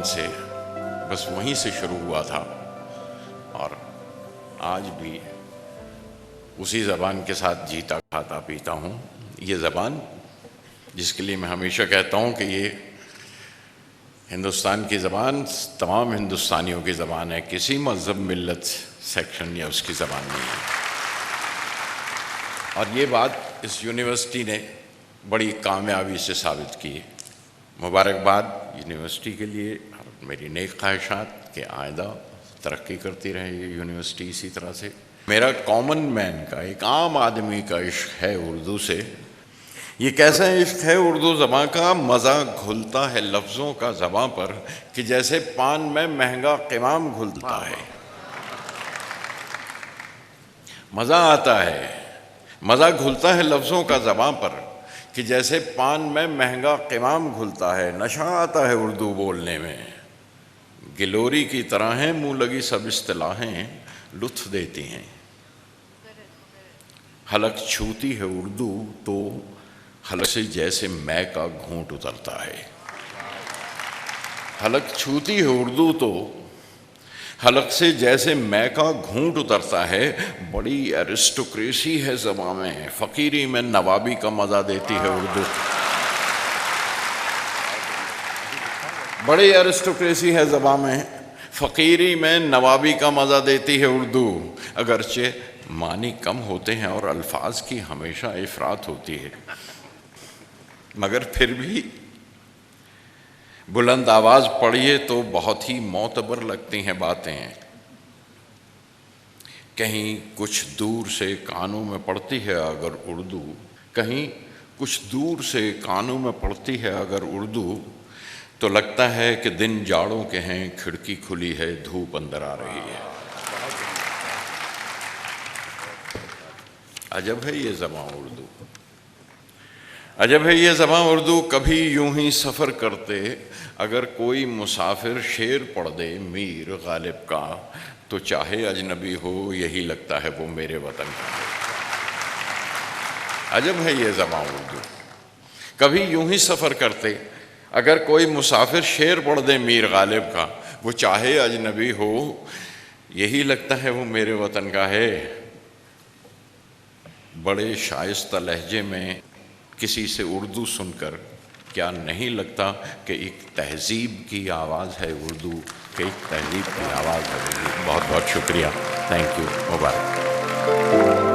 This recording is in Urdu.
زبان سے، بس وہیں سے شروع ہوا تھا اور آج بھی اسی زبان کے ساتھ جیتا کھاتا پیتا ہوں۔ یہ زبان جس کے لیے میں ہمیشہ کہتا ہوں کہ یہ ہندوستان کی زبان تمام ہندوستانیوں کی زبان ہے، کسی مذہب ملت سیکشن یا اس کی زبان نہیں ہے۔ اور یہ بات اس یونیورسٹی نے بڑی کامیابی سے ثابت کی۔ مبارکباد یونیورسٹی کے لیے، اور میری نیک خواہشات کہ آئندہ ترقی کرتی رہے یہ یونیورسٹی اسی طرح سے۔ میرا کامن مین کا، ایک عام آدمی کا عشق ہے اردو سے۔ یہ کیسا عشق ہے اردو زباں کا، مزہ گھلتا ہے لفظوں کا زباں پر کہ جیسے پان میں مہنگا قوام گھلتا ہے۔ مزہ آتا ہے، مزہ گھلتا ہے لفظوں کا زباں پر کہ جیسے پان میں مہنگا قوام گھلتا ہے۔ نشہ آتا ہے اردو بولنے میں، گلوری کی طرح ہیں منہ لگی سب اصطلاحیں لطف دیتی ہیں۔ حلق چھوتی ہے اردو تو حلق سے جیسے مے کا گھونٹ اترتا ہے۔ حلق چھوتی ہے اردو تو حلق سے جیسے مے کا گھونٹ اترتا ہے۔ بڑی ایرسٹوکریسی ہے زبان میں، فقیری میں نوابی کا مزہ دیتی ہے اردو۔ بڑی ایرسٹوکریسی ہے زبان میں، فقیری میں نوابی کا مزہ دیتی ہے اردو۔ اگرچہ معنی کم ہوتے ہیں اور الفاظ کی ہمیشہ افراط ہوتی ہے، مگر پھر بھی بلند آواز پڑھیے تو بہت ہی معتبر لگتی ہیں باتیں۔ کہیں کچھ دور سے کانوں میں پڑتی ہے اگر اردو، کہیں کچھ دور سے کانوں میں پڑتی ہے اگر اردو، تو لگتا ہے کہ دن جاڑوں کے ہیں، کھڑکی کھلی ہے دھوپ اندر آ رہی ہے۔ عجب ہے یہ زبان اردو، عجب ہے یہ زبان اردو۔ کبھی یوں ہی سفر کرتے اگر کوئی مسافر شعر پڑھ دے میر غالب کا، تو چاہے اجنبی ہو یہی لگتا ہے وہ میرے وطن کا ہے۔ عجب ہے یہ زبان اردو۔ کبھی یوں ہی سفر کرتے اگر کوئی مسافر شعر پڑھ دے میر غالب کا، وہ چاہے اجنبی ہو یہی لگتا ہے وہ میرے وطن کا ہے۔ بڑے شائستہ لہجے میں کسی سے اردو سن کر کیا نہیں لگتا کہ ایک تہذیب کی آواز ہے اردو، کہ ایک تہذیب کی آواز ہے اردو۔ بہت بہت شکریہ، تھینک یو، مبارک۔